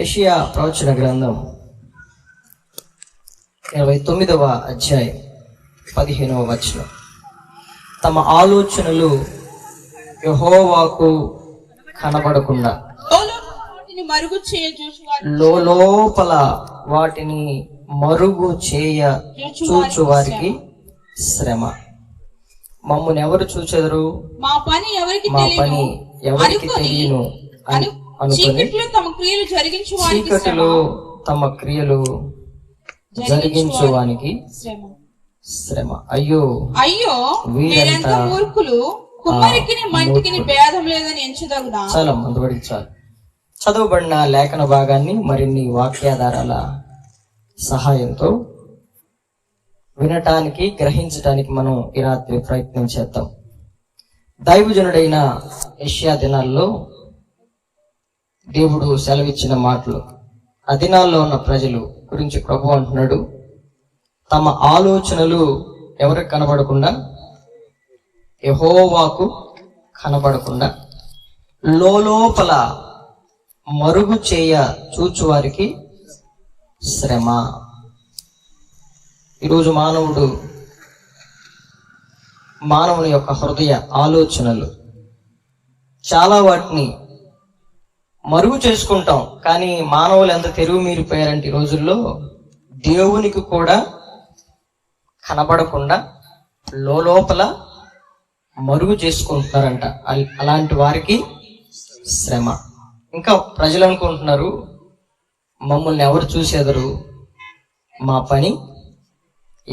యెషయా ప్రవచన గ్రంథం 29వ అధ్యాయం 15వ వచనం. తమ ఆలోచనలు యెహోవాకు కనబడకుండా లోపల వాటిని మరుగు చేయ చూచు వారికి శ్రమ. మమ్మల్ని ఎవరు చూచెదరు? మా పని ఎవరికి తెలియను అని అనుకుని చీకటిలో తమ క్రియలు జరిగించువానికి శ్రమ. అయ్యో వీరంతా మూర్ఖులు, చాలా మందుబడికి చాలు. చదవబడిన లేఖన భాగాన్ని మరిన్ని వాక్యాధారాల సహాయంతో వినటానికి, గ్రహించటానికి మనం ఈ రాత్రి ప్రయత్నం చేద్దాం. దైవజనుడైన యెషయా దినాల్లో దేవుడు సెలవిచ్చిన మాటలు, ఆ దినాల్లో ఉన్న ప్రజలు గురించి ప్రభు అంటున్నాడు, తమ ఆలోచనలు ఎవరికి కనబడకుండా, యెహోవాకు కనబడకుండా లోపల మరుగు చేయ చూచువారికి శ్రమ. ఈరోజు మానవుని యొక్క హృదయ ఆలోచనలు చాలా వాటిని మరుగు చేసుకుంటాం. కానీ మానవులు ఎంత తెరువు మీరిపోయారంటే ఈ రోజుల్లో దేవునికి కూడా కనబడకుండా లోపల మరుగు చేసుకుంటున్నారంట. అలాంటి వారికి శ్రమ. ఇంకా ప్రజలు అనుకుంటున్నారు, మమ్మల్ని ఎవరు చూసేదరు, మా పని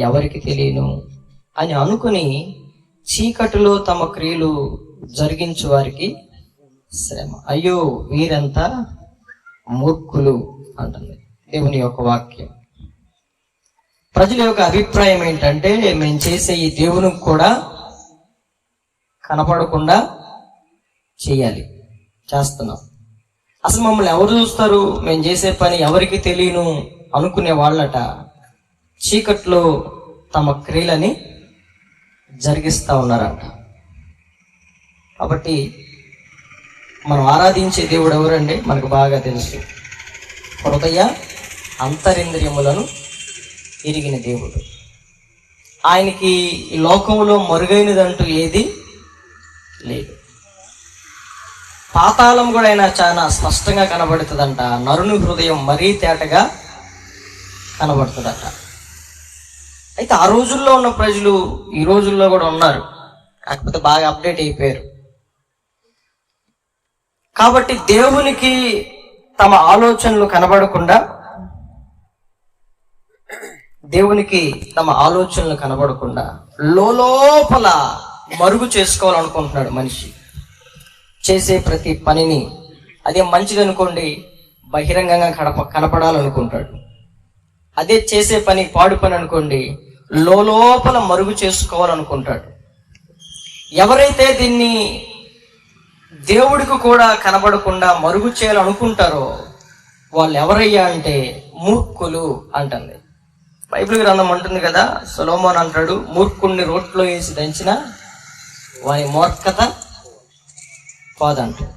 ఎవరికి తెలియను అని అనుకుని చీకటిలో తమ క్రియలు జరిగించు వారికి శ్రమ. అయ్యో వీరంతా మూర్ఖులు అంటుంది దేవుని యొక్క వాక్యం. ప్రజల యొక్క అభిప్రాయం ఏంటంటే, మేము చేసే ఈ దేవునికి కూడా కనపడకుండా చేస్తున్నాం. అసలు మమ్మల్ని ఎవరు చూస్తారు, మేము చేసే పని ఎవరికి తెలియను అనుకునే వాళ్ళట చీకట్లో తమ క్రియలని జరిగిస్తా ఉన్నారంట. కాబట్టి మనం ఆరాధించే దేవుడు ఎవరండి? మనకు బాగా తెలుసు. హృదయ అంతరింద్రియములను ఎరిగిన దేవుడు. ఆయనకి ఈ లోకంలో మరుగైనదంటూ ఏది లేదు. పాతాళం కూడా ఆయన చాలా స్పష్టంగా కనబడుతుందంట. నరుని హృదయం మరీ తేటగా కనబడుతుందట. అయితే ఆ రోజుల్లో ఉన్న ప్రజలు ఈ రోజుల్లో కూడా ఉన్నారు, కాకపోతే బాగా అప్డేట్ అయిపోయారు. కాబట్టి దేవునికి తమ ఆలోచనలు కనబడకుండా లోపల మరుగు చేసుకోవాలనుకుంటున్నాడు మనిషి. చేసే ప్రతి పనిని, అదే మంచిది అనుకోండి, బహిరంగంగా కనపడాలనుకుంటాడు. అదే చేసే పని పాడు పని అనుకోండి, లోపల మరుగు చేసుకోవాలనుకుంటాడు. ఎవరైతే దీన్ని దేవుడికి కూడా కనబడకుండా మరుగు చేయాలనుకుంటారో వాళ్ళు ఎవరయ్యా అంటే మూర్ఖులు అంటుంది బైబిల్ గ్రంథం. అంటుంది కదా, సొలొమోను అంటాడు, మూర్ఖుణ్ణి రోట్లో వేసి దంచిన వాని మూర్ఖత పోదంటాడు.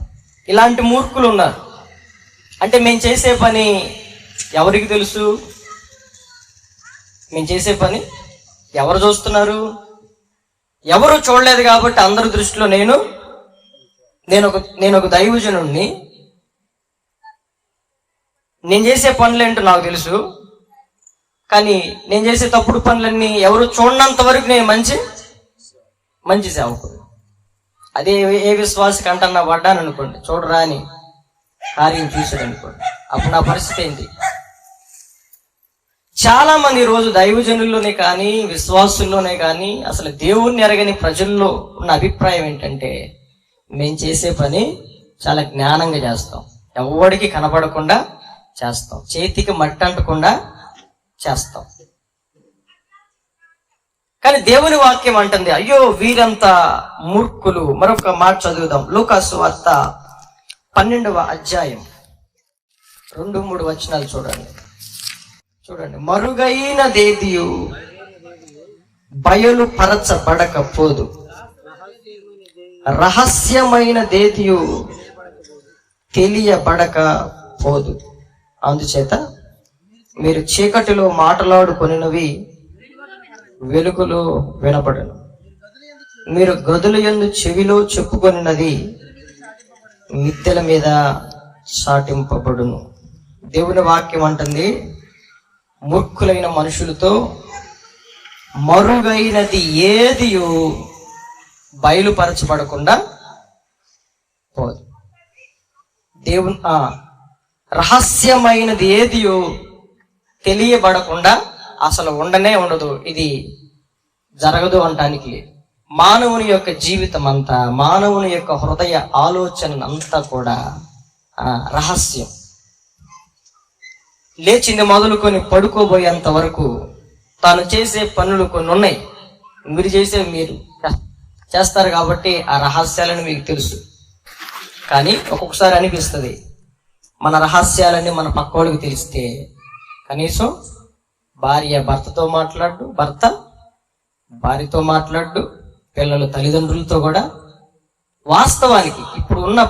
ఇలాంటి మూర్ఖులు ఉన్నారు. అంటే మేము చేసే పని ఎవరికి తెలుసు? మేము చేసే పని ఎవరు చూస్తున్నారు? ఎవరు చూడలేదు. కాబట్టి అందరి దృష్టిలో నేను ఒక దైవజనుడిని, నేను చేసే పనులేంటో నాకు తెలుసు. కానీ నేను చేసే తప్పుడు పనులన్నీ ఎవరు చూడనంత వరకు నేను మంచి సేవకుడు. అదే ఏ విశ్వాసకి అంటన్నా పడ్డాను అనుకోండి, చూడరా అని కార్యం చూసాడు అనుకోండి, అప్పుడు నా పరిస్థితి ఏంటి? చాలా మంది ఈరోజు దైవజనుల్లోనే కానీ, విశ్వాసుల్లోనే కానీ, అసలు దేవుణ్ణి ఎరగని ప్రజల్లో ఉన్న అభిప్రాయం ఏంటంటే, మేము చేసే పని చాలా జ్ఞానంగా చేస్తాం, ఎవరికి కనబడకుండా చేస్తాం, చేతికి మట్టి అంటకుండా చేస్తాం. కానీ దేవుని వాక్యం అంటుంది, అయ్యో వీరంతా మూర్ఖులు. మరొక మాట చదువుదాం. లూకా సువార్త 12వ అధ్యాయం 2-3 వచనాలు చూడండి. మరుగైన దేదియు బయలుపరచబడకపోదు, రహస్యమైన దేదియు తెలియబడకపోదు. అందుచేత మీరు చీకటిలో మాట్లాడుకొనినవి వెలుగులో వినపడను, మీరు గదుల యందు చెవిలో చెప్పుకొనినది మిద్దెల మీద చాటింపబడును. దేవుని వాక్యం అంటుంది, మూర్ఖులైన మనుషులతో మరుగైనది ఏదియు బయలుపరచబడకుండా పోదు. దేవుని రహస్యమైనది ఏదియో తెలియబడకుండా అసలు ఉండనే ఉండదు. ఇది జరగదు అంటానికి లేదు. మానవుని యొక్క జీవితం అంతా, మానవుని యొక్క హృదయ ఆలోచన అంతా కూడా రహస్యం. లేచింది మొదలుకొని పడుకోబోయేంత వరకు తాను చేసే పనులు కొన్ని ఉన్నాయి. మీరు చేస్తారు కాబట్టి ఆ రహస్యాలను మీకు తెలుసు. కానీ ఒక్కొక్కసారి అనిపిస్తుంది, మన రహస్యాలన్నీ మన పక్కోడికి తెలిస్తే కనీసం భార్య భర్తతో మాట్లాడు, భర్త భార్యతో మాట్లాడు, పిల్లలు తల్లిదండ్రులతో కూడా. వాస్తవానికి ఇప్పుడు ఉన్న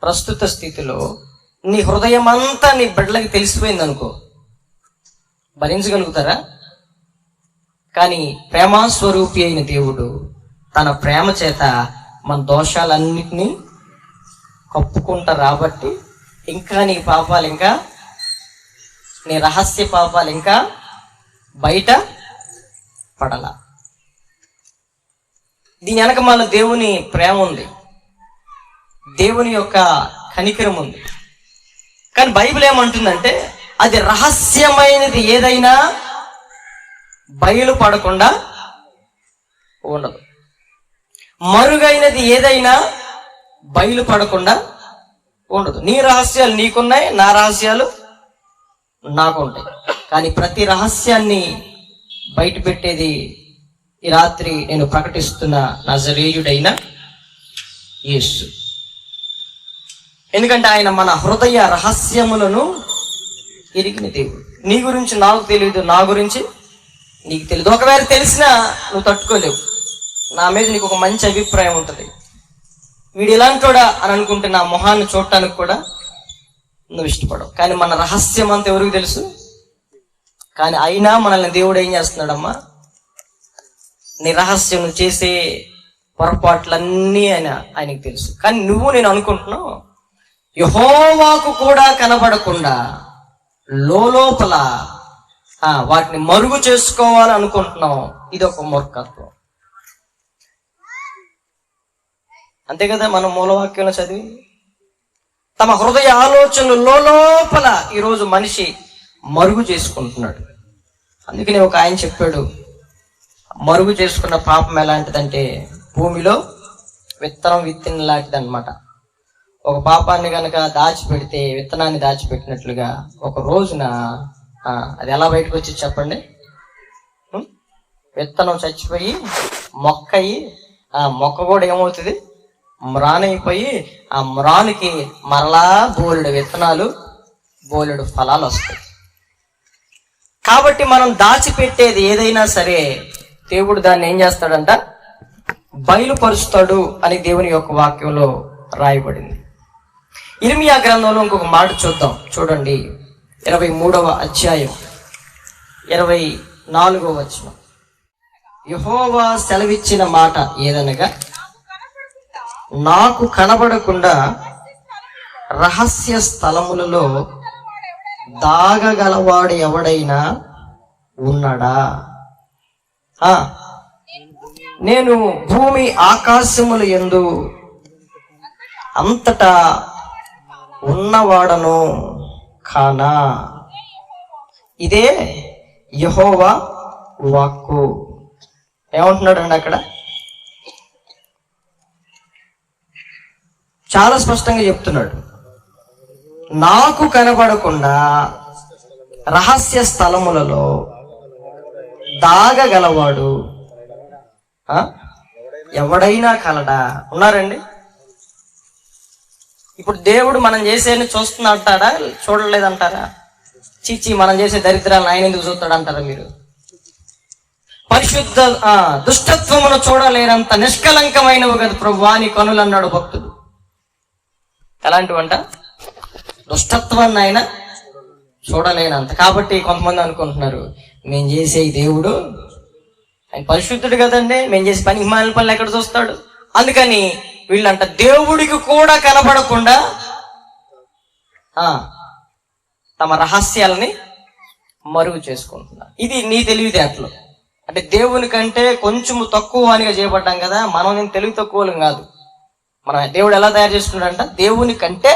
ప్రస్తుత స్థితిలో నీ హృదయం అంతా నీ బిడ్డలకి తెలిసిపోయింది అనుకో, భరించగలుగుతారా? కానీ ప్రేమాస్వరూపి అయిన దేవుడు తన ప్రేమ చేత మన దోషాలన్నిటినీ కప్పుకుంటారు. కాబట్టి ఇంకా నీ పాపాలు, ఇంకా నీ రహస్య పాపాలు ఇంకా బయట పడలా. దీని వెనక మన దేవుని ప్రేమ ఉంది, దేవుని యొక్క కనికరం ఉంది. కానీ బైబిల్ ఏమంటుందంటే, అది రహస్యమైనది ఏదైనా బయలుపడకుండా ఉండదు, మరుగైనది ఏదైనా బయలుపడకుండా ఉండదు. నీ రహస్యాలు నీకున్నాయి, నా రహస్యాలు నాకు ఉంటాయి. కానీ ప్రతి రహస్యాన్ని బయట పెట్టేది ఈ రాత్రి నేను ప్రకటిస్తున్న నజరేయుడైన యేసు. ఎందుకంటే ఆయన మన హృదయ రహస్యములను ఎరిగిన దేవుడు. నీ గురించి నాకు తెలియదు, నా గురించి నీకు తెలియదు. ఒకవేళ తెలిసినా నువ్వు తట్టుకోలేవు. నా మీద నీకు ఒక మంచి అభిప్రాయం ఉంటుంది, వీడు ఇలాంటోడా అని అనుకుంటే నా మొహాన్ని చూడటానికి కూడా నువ్వు ఇష్టపడవు. కానీ మన రహస్యం అంతా ఎవరికి తెలుసు? కానీ అయినా మనల్ని దేవుడు ఏం చేస్తున్నాడమ్మా, నీ రహస్యం నువ్వు చేసే పొరపాట్లన్నీ ఆయనకి తెలుసు. కానీ నేను అనుకుంటున్నావు, యెహోవాకు కూడా కనబడకుండా లోపల వాటిని మరుగు చేసుకోవాలని అనుకుంటున్నావు. ఇది ఒక మూర్ఖత్వం. అంతే కదా, మనం మూలవాక్యంలో చదివి తమ హృదయ ఆలోచనలు లోపల ఈరోజు మనిషి మరుగు చేసుకుంటున్నాడు. అందుకనే ఒక ఆయన చెప్పాడు, మరుగు చేసుకున్న పాపం ఎలాంటిదంటే భూమిలో విత్తనం విత్తిన లాంటిది అనమాట. ఒక పాపాన్ని కనుక దాచిపెడితే, విత్తనాన్ని దాచిపెట్టినట్లుగా ఒక రోజున అది ఎలా బయటకు వచ్చి చెప్పండి? విత్తనం చచ్చిపోయి మొక్క అయ్యి, ఆ మొక్క కూడా ఏమవుతుంది, మ్రానైపోయి, ఆ మ్రానికి మరలా బోలెడు విత్తనాలు, బోలెడు ఫలాలు వస్తాయి. కాబట్టి మనం దాచిపెట్టేది ఏదైనా సరే దేవుడు దాన్ని ఏం చేస్తాడంట, బయలుపరుస్తాడు అని దేవుని యొక్క వాక్యంలో రాయబడింది. ఇర్మియా గ్రంథంలో ఇంకొక మాట చూద్దాం, చూడండి. 23వ అధ్యాయం 24వ వచనం. యెహోవా సెలవిచ్చిన మాట ఏదనగా, నాకు కనబడకుండా రహస్య స్థలములలో దాగగలవాడు ఎవడైనా ఉన్నాడా? నేను భూమి ఆకాశముల యందు అంతటా ఉన్నవాడను కానా? ఇదే యెహోవా వాక్కు. ఏమంటున్నాడు అండి అక్కడ? చాలా స్పష్టంగా చెప్తున్నాడు, నాకు కనబడకుండా రహస్య స్థలములలో దాగగలవాడు ఎవడైనా కలడా? ఉన్నారండి? ఇప్పుడు దేవుడు మనం చేసేది చూస్తున్నట్టాడా, చూడలేదంటారా? చీచి, మనం చేసే దరిద్రాలను ఆయన ఎందుకు చూస్తాడంటారా మీరు? పరిశుద్ధ దుష్టత్వమును చూడలేనంత నిష్కలంకమైనవి కదా ప్రభువా నీ కనులు అన్నాడు భక్తుడు. ఎలాంటివంట? దుష్టత్వాన్ని ఆయన చూడలేనంత. కాబట్టి కొంతమంది అనుకుంటున్నారు, మేము చేసే దేవుడు ఆయన పరిశుద్ధుడు కదండి, మేము చేసే పని హిమాలయ పనులు ఎక్కడ చూస్తాడు. అందుకని వీళ్ళంట దేవుడికి కూడా కనబడకుండా తమ రహస్యాలని మరుగు చేసుకుంటున్నారు. ఇది నీ తెలివితేటలు. అంటే దేవుని కంటే కొంచెం తక్కువ వానిగా చేయబడ్డాం కదా, మనం నేను తెలివి తక్కువలం కాదు. మన దేవుడు ఎలా తయారు చేసుకున్నాడంట, దేవుని కంటే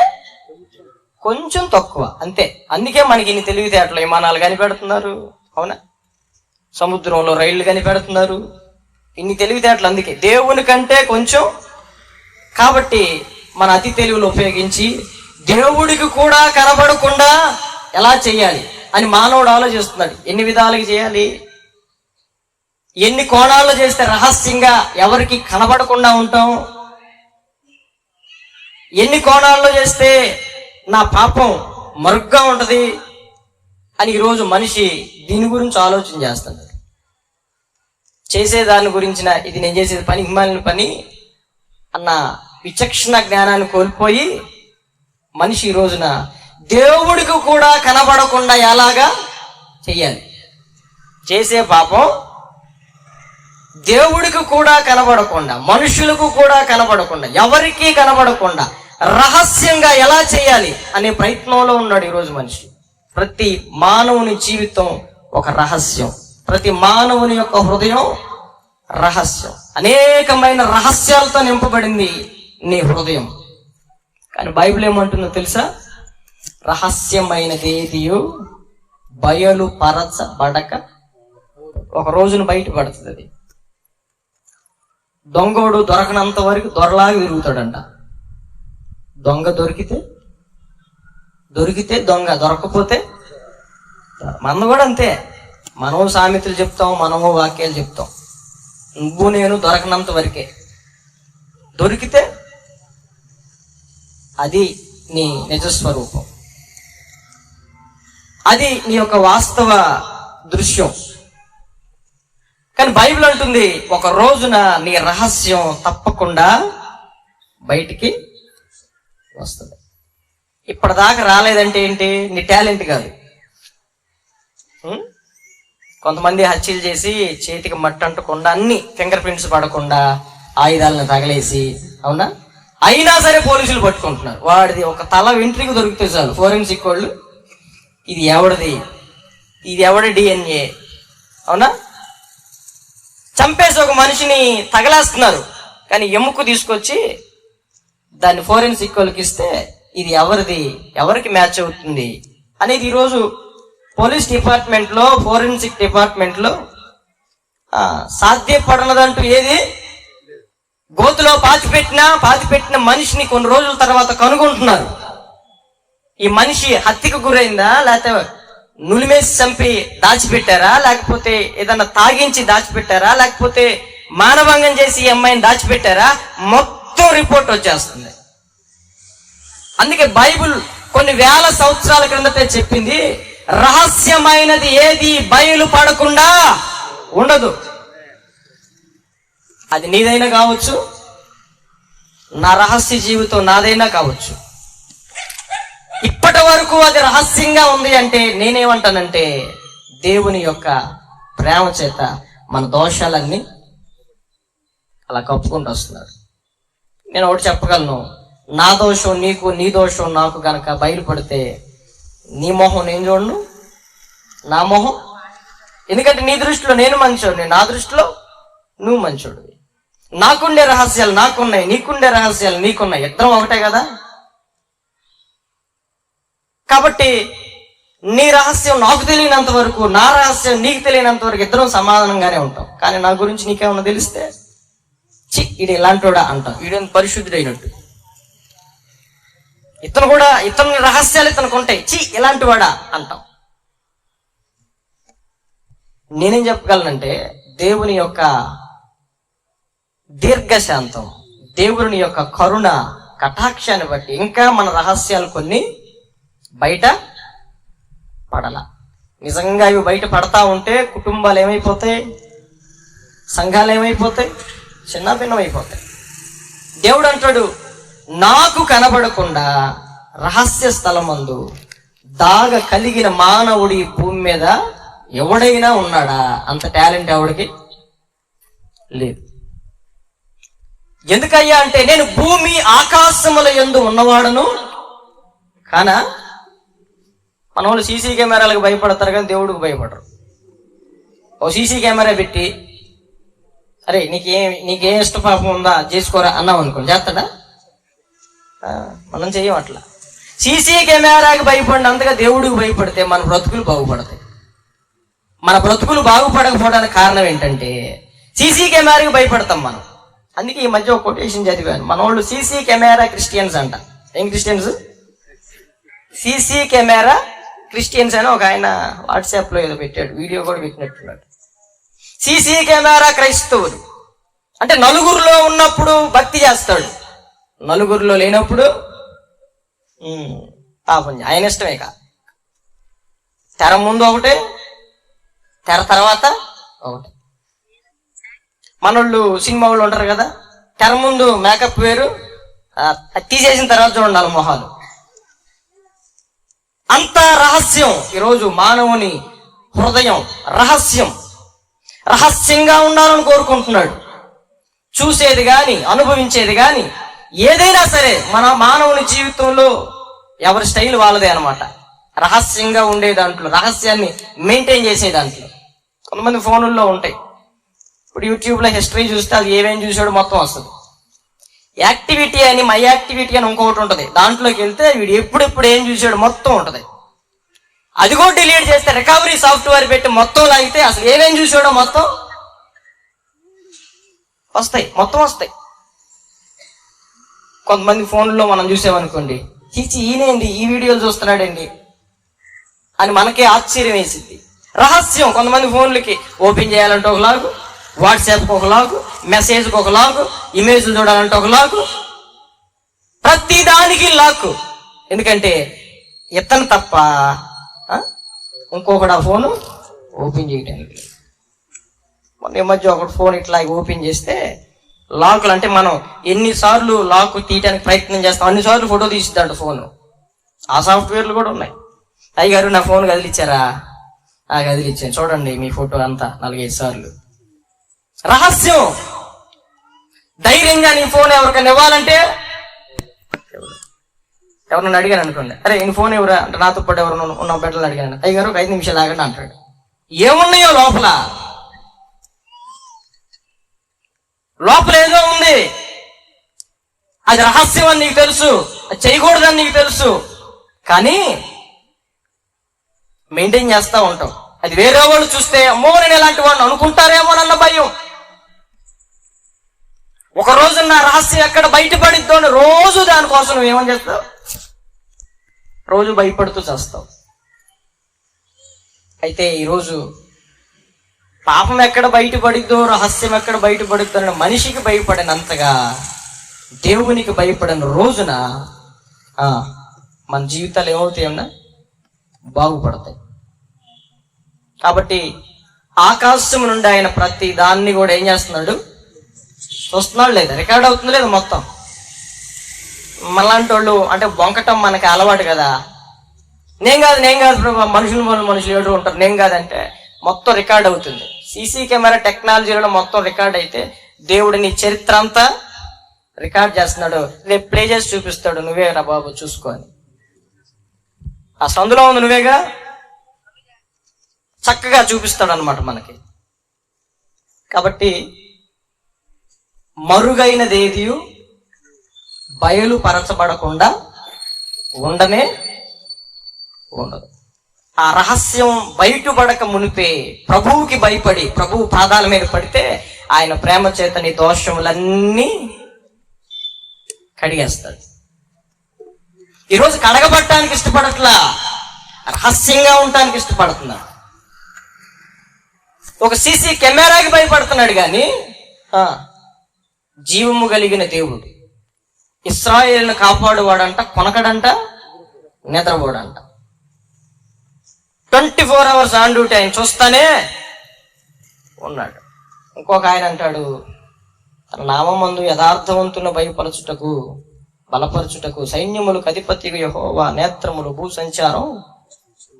కొంచెం తక్కువ అంతే. అందుకే మనకి ఇన్ని తెలివితేటలు, విమానాలు కనిపెడుతున్నారు, అవునా, సముద్రంలో రైళ్లు కనిపెడుతున్నారు, ఇన్ని తెలివితేటలు అందుకే దేవుని కంటే కొంచెం. కాబట్టి మన అతి తెలివిని ఉపయోగించి దేవుడికి కూడా కనబడకుండా ఎలా చేయాలి అని మానవుడు ఆలోచిస్తున్నాడు. ఎన్ని విధాలుగా చేయాలి, ఎన్ని కోణాల్లో చేస్తే రహస్యంగా ఎవరికి కనబడకుండా ఉంటాం, ఎన్ని కోణాల్లో చేస్తే నా పాపం మరుగ్గా ఉంటది అని ఈరోజు మనిషి దీని గురించి ఆలోచన చేస్తున్నాడు. చేసేదాని గురించిన ఇది నేను చేసేది పని హిమాలయ పని అన్న విచక్షణ జ్ఞానాన్ని కోల్పోయి మనిషి ఈ రోజున దేవుడికి కూడా కనబడకుండా ఎలాగా చెయ్యాలి, చేసే పాపం దేవుడికి కూడా కనబడకుండా, మనుషులకు కూడా కనబడకుండా, ఎవరికీ కనబడకుండా రహస్యంగా ఎలా చేయాలి అనే ప్రయత్నంలో ఉన్నాడు ఈరోజు మనిషి. ప్రతి మానవుని జీవితం ఒక రహస్యం, ప్రతి మానవుని యొక్క హృదయం రహస్యం. అనేకమైన రహస్యాలతో నింపబడింది నీ హృదయం. కానీ బైబిల్ ఏమంటుందో తెలుసా, రహస్యమైనదేదియో బయలుపరచబడక ఒక రోజున బయటపడుతుంది. అది దొంగోడు దొరకనంత వరకు దొరలాగా తిరుగుతాడంట. దొంగ దొరికితే దొంగ, దొరకపోతే మనం కూడా అంతే. మనము సామెతలు చెప్తాం, మనము వాక్యాలు చెప్తాం. నువ్వు నేను దొరకనంత వరకే, దొరికితే అది నీ నిజస్వరూపం, అది నీ యొక్క వాస్తవ దృశ్యం. కానీ బైబిల్ అంటుంది ఒక రోజున నీ రహస్యం తప్పకుండా బయటికి వస్తుంది. ఇప్పటిదాకా రాలేదంటే ఏంటి, నీ టాలెంట్ కాదు. కొంతమంది హత్యలు చేసి చేతికి మట్టి అంటకుండా, అన్ని ఫింగర్ ప్రింట్స్ పడకుండా ఆయుధాలను తగలేసి, అవునా, అయినా సరే పోలీసులు పట్టుకుంటున్నారు. వాడిది ఒక తల వెంట్రుక దొరికితే చాలు ఫోరెన్సిక్ వాళ్ళు ఇది ఎవడి DNA, అవునా, చంపేసి ఒక మనిషిని తగలేస్తున్నారు. కానీ ఎముక తీసుకొచ్చి దాన్ని ఫోరెన్సిక్ వాళ్ళకి ఇస్తే ఇది ఎవరికి మ్యాచ్ అవుతుంది అనేది ఈరోజు పోలీస్ డిపార్ట్మెంట్లో, ఫోరెన్సిక్ డిపార్ట్మెంట్లో సాధ్యపడనదంటూ ఏది, గోతులో పాతిపెట్టిన మనిషిని కొన్ని రోజుల తర్వాత కనుగొంటున్నారు. ఈ మనిషి హత్యకు గురైందా, లేకపోతే నులిమేసి చంపి దాచిపెట్టారా, లేకపోతే ఏదన్నా తాగించి దాచిపెట్టారా, లేకపోతే మానభంగం చేసి ఈ అమ్మాయిని దాచిపెట్టారా, మొత్తం రిపోర్ట్ వచ్చేస్తుంది. అందుకే బైబిల్ కొన్ని వేల సంవత్సరాల క్రిందటే చెప్పింది, రహస్యమైనది ఏది బయలుపడకుండా ఉండదు. అది నీదైనా కావచ్చు, నా రహస్య జీవితం నాదైనా కావచ్చు. ఇప్పటి వరకు అది రహస్యంగా ఉంది అంటే నేనేమంటానంటే, దేవుని యొక్క ప్రేమ చేత మన దోషాలన్నీ అలా కప్పుకుంటూ వస్తున్నారు. నేను ఒకటి చెప్పగలను, నా దోషం నీకు, నీ దోషం నాకు గనక బయలుపడితే నీ మొహం నేను చూడను, నా మొహం, ఎందుకంటే నీ దృష్టిలో నేను మంచోడిని, నా దృష్టిలో నువ్వు మంచోడివి. నాకుండే రహస్యాలు నాకున్నాయి, నీకుండే రహస్యాలు నీకున్నాయి, ఇద్దరం ఒకటే కదా. కాబట్టి నీ రహస్యం నాకు తెలియనంత వరకు, నా రహస్యం నీకు తెలియనంత వరకు ఇద్దరం సమాధానంగానే ఉంటాం. కానీ నా గురించి నీకేమన్నా తెలిస్తే ఇది ఇలాంటోడా అంటాం, వీడేం పరిశుద్ధుడైనట్టు. ఇతని రహస్యాలు ఇతనికి ఉంటాయి, ఇలాంటి వాడా అంటాం. నేనేం చెప్పగలనంటే, దేవుని యొక్క దీర్ఘశాంతం, దేవుని యొక్క కరుణ కటాక్షాన్ని బట్టి ఇంకా మన రహస్యాలు కొన్ని బయట పడాల. నిజంగా ఇవి బయట పడతా ఉంటే కుటుంబాలు ఏమైపోతాయి, సంఘాలు ఏమైపోతాయి, చిన్న భిన్నమైపోతాయి. దేవుడు అంటాడు, నాకు కనబడకుండా రహస్య స్థలమందు దాగ కలిగిన మానవుడి భూమి మీద ఎవడైనా ఉన్నాడా? అంత టాలెంట్ ఎవడికి లేదు. ఎందుకయ్యా అంటే, నేను భూమి ఆకాశముల యందు ఉన్నవాడను కానా. మన వాళ్ళు సీసీ కెమెరాలకు భయపడతారు కానీ దేవుడికి భయపడరు. ఓ సీసీ కెమెరా పెట్టి, అరే నీకేం ఇష్ట పాపం ఉందా చేసుకోరా అన్నాం అనుకోండి, చేస్తాడా? మనం చెయ్యం అట్లా. సీసీ కెమెరాకి భయపడినంతగా దేవుడికి భయపడితే మన బ్రతుకులు బాగుపడతాయి. మన బ్రతుకులు బాగుపడకపోవడానికి కారణం ఏంటంటే, సీసీ కెమెరాకి భయపడతాం మనం. అందుకే ఈ మధ్య ఒక కొటేషన్ చదివాను, మన వాళ్ళు సీసీ కెమెరా క్రిస్టియన్స్ అంట. ఏం క్రిస్టియన్స్? సీసీ కెమెరా క్రిస్టియన్స్ అని ఒక ఆయన వాట్సాప్లో ఏదో పెట్టాడు, వీడియో కూడా పెట్టినట్టున్నాడు. సీసీ కెమెరా క్రైస్తవులు అంటే నలుగురిలో ఉన్నప్పుడు భక్తి చేస్తాడు, నలుగురిలో లేనప్పుడు పాపం ఆయన ఇష్టమే కాదు. తెర ముందు ఒకటే, తెర తర్వాత ఒకటి. మనోళ్ళు సినిమా వాళ్ళు ఉంటారు కదా, తెర ముందు మేకప్ వేరు, తీసేసిన తర్వాత చూడాలి మొహాలు. అంత రహస్యం. ఈరోజు మానవుని హృదయం రహస్యంగా ఉండాలని కోరుకుంటున్నాడు. చూసేది గాని, అనుభవించేది గాని, ఏదైనా సరే మన మానవుని జీవితంలో ఎవరి స్టైల్ వాళ్ళదే అనమాట. రహస్యంగా ఉండే దాంట్లో, రహస్యాన్ని మెయింటైన్ చేసే దాంట్లో. కొంతమంది ఫోనుల్లో ఉంటాయి. ఇప్పుడు యూట్యూబ్లో హిస్టరీ చూస్తే అది ఏమేం చూసాడో మొత్తం వస్తుంది. యాక్టివిటీ అని, మై యాక్టివిటీ అని ఇంకొకటి ఉంటుంది. దాంట్లోకి వెళ్తే వీడు ఎప్పుడెప్పుడు ఏం చూసాడు మొత్తం ఉంటుంది. అది కూడా డిలీట్ చేస్తే రికవరీ సాఫ్ట్వేర్ పెట్టి మొత్తం లాగితే అసలు ఏమేం చూసాడో మొత్తం వస్తాయి. కొంతమంది ఫోన్లో మనం చూసామనుకోండి, ఈయనేంది ఈ వీడియోలు చూస్తున్నాడండి అని మనకే ఆశ్చర్యం వేసింది. రహస్యం. కొంతమంది ఫోన్లకి ఓపెన్ చేయాలంటే ఒకలాగు, వాట్సాప్కి ఒకలాగు, మెసేజ్కి ఒకలాగు, ఇమేజ్లు చూడాలంటే ఒకలాగు, ప్రతి దానికి లాక్. ఎందుకంటే ఇతను తప్ప ఇంకొకటి ఆ ఫోను ఓపెన్ చేయడానికి. మొన్న ఈ మధ్య ఒకటి ఫోన్ ఇట్లా ఓపెన్ చేస్తే లాకులు, అంటే మనం ఎన్నిసార్లు లాక్ తీయడానికి ప్రయత్నం చేస్తాం అన్నిసార్లు ఫోటో తీసిద్దాడు ఫోను. ఆ సాఫ్ట్వేర్లు కూడా ఉన్నాయి. అయ్యగారు నా ఫోన్ కదిలిచ్చారా? కదిలిచ్చాను, చూడండి మీ ఫోటో అంతా 4-5 సార్లు. రహస్యం. ధైర్యంగా నీ ఫోన్ ఎవరికైనా ఇవ్వాలంటే, ఎవరినైనా అడిగాను అనుకోండి, అరే నీ ఫోన్ ఎవరా అంటే, నాతో పాటు ఎవరు ఉన్న బిడ్డలు అడిగాను, అయ్యగారు ఒక 5 నిమిషాలు ఆగండి అంటాడు. ఏమున్నాయో లోపల ఏదో ఉంది. అది రహస్యం అని నీకు తెలుసు, అది చేయకూడదని నీకు తెలుసు, కానీ మెయింటైన్ చేస్తూ ఉంటాం. అది వేరే వాళ్ళు చూస్తే అమ్మో నేను ఎలాంటి వాడిని అనుకుంటారేమోనన్న భయం. ఒక రోజు నా రహస్యం ఎక్కడ బయటపడిద్దో అని రోజు దానికోసం నువ్వేమని చేస్తావు? రోజు భయపడుతూ చేస్తావు. అయితే ఈరోజు పాపం ఎక్కడ బయటపడిద్దో, రహస్యం ఎక్కడ బయటపడిద్దో అని మనిషికి భయపడినంతగా దేవునికి భయపడిన రోజున మన జీవితాలు ఏమవుతాయన్నా బాగుపడతాయి. కాబట్టి ఆకాశం నుండి ఆయన ప్రతి దాన్ని కూడా ఏం చేస్తున్నాడు? చూస్తున్నాడు లేదా? రికార్డ్ అవుతుంది లేదా? మొత్తం మనలాంటి వాళ్ళు అంటే బొంకటం మనకి అలవాటు కదా. నేను కాదు ప్రభు, మనుషులు ఏడు ఉంటారు, నేను కాదంటే మొత్తం రికార్డ్ అవుతుంది. సీసీ కెమెరా టెక్నాలజీలో మొత్తం రికార్డ్ అయితే దేవుడు నీ చరిత్ర అంతా రికార్డ్ చేస్తున్నాడు. రేపు ప్లే చేసి చూపిస్తాడు, నువ్వే రా బాబు చూసుకో అని. ఆ సందులో ఉంది నువ్వేగా, చక్కగా చూపిస్తాడు అనమాట మనకి. కాబట్టి మరుగైనదేది బయలుపరచబడకుండా ఉండనే ఉండదు. ఆ రహస్యం బయటపడక మునిపే ప్రభువుకి భయపడి ప్రభువు పాదాల మీద పడితే ఆయన ప్రేమ చేత నీ దోషములన్నీ కడిగేస్తాడు. ఈరోజు కడగబట్టడానికి ఇష్టపడట్లా, రహస్యంగా ఉండటానికి ఇష్టపడుతున్నాడు. ఒక సీసీ కెమెరాకి భయపడుతున్నాడు కానీ జీవము కలిగిన దేవుడు ఇశ్రాయేలును కాపాడువాడంట, కొనకడంట, నిద్రపోడంట. 24 hours ఆన్ డ్యూటీ, ఆయన చూస్తానే ఉన్నాడు. ఇంకొక ఆయన అంటాడు, తన నామందు యథార్థవంతులను భయపరచుటకు బలపరచుటకు సైన్యములకు అధిపతిగా యెహోవా నేత్రములు భూ సంచారం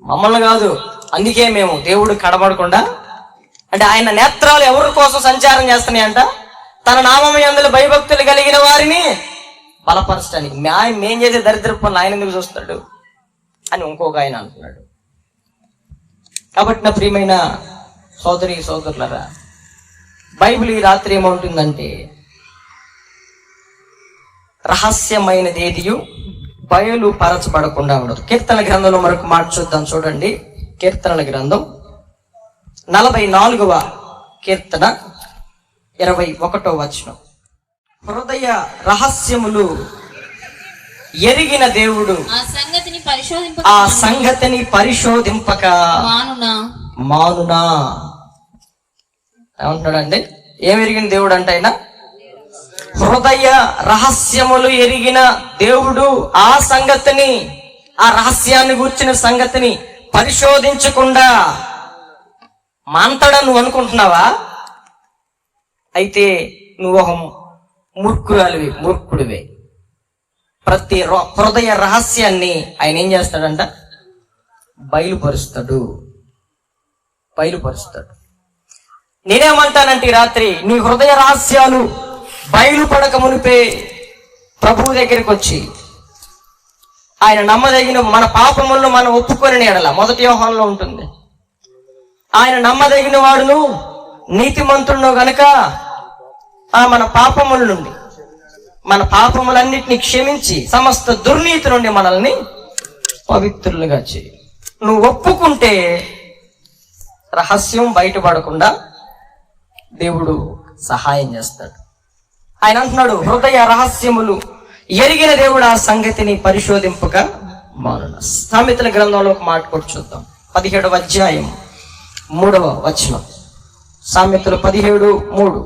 మమ్మల్ని కాదు. అందుకే మేము దేవుడు కడబడకుండా, అంటే ఆయన నేత్రాలు ఎవరి కోసం సంచారం చేస్తున్నాయంట? తన నామము యందు భయభక్తులు కలిగిన వారిని బలపరచడానికి. మేం చేసే దరిద్ర పనులు ఆయన ఎందుకు చూస్తాడు అని ఇంకొక ఆయన అంటున్నాడు. కాబట్టి నా ప్రియమైన సోదరి సోదరులరా, బైబిల్ ఈ రాత్రి ఏమంటుందంటే, రహస్యమైనది ఏదియు బయలుపరచబడకుండా ఉండదు. కీర్తన గ్రంథంలో మరొక మాట చూద్దాం, చూడండి. కీర్తనల గ్రంథం 44వ కీర్తన 21వ వచనం. హృదయ రహస్యములు ఎరిగిన దేవుడు ఆ సంగతిని పరిశోధింపక మానునా. ఏమంటున్నాడండి? ఏం ఎరిగిన దేవుడు అంటే ఆయన హృదయ రహస్యములు ఎరిగిన దేవుడు ఆ సంగతిని, ఆ రహస్యాన్ని గూర్చిన సంగతిని పరిశోధించకుండా మాంతాడని నువ్వు అనుకుంటున్నావా? అయితే నువ్వు ఒక మూర్ఖుడివే. ప్రతి హృదయ రహస్యాన్ని ఆయన ఏం చేస్తాడంట? బయలుపరుస్తాడు. నేనేమంటానంటే ఈ రాత్రి నీ హృదయ రహస్యాలు బయలుపడక మునిపే ప్రభువు దగ్గరికి వచ్చి ఆయన నమ్మదగిన, మన పాపములను మనం ఒప్పుకొని ఎడల 1 యోహానులో ఉంటుంది, ఆయన నమ్మదగిన వాడును నీతిమంతుడును గనుక మన పాపముల నుండి, మన పాపములన్నిటిని క్షమించి సమస్త దుర్నీతి నుండి మనల్ని పవిత్రులుగా చేయి. నువ్వు ఒప్పుకుంటే రహస్యం బయటపడకుండా దేవుడు సహాయం చేస్తాడు. ఆయన అంటున్నాడు, హృదయ రహస్యములు ఎరిగిన దేవుడు ఆ సంగతిని పరిశోధింపక మానున. సామెతల గ్రంథంలో ఒక మాట కూడా చూద్దాం. 17వ అధ్యాయం 3వ వచనం. సామెతలు 17:3.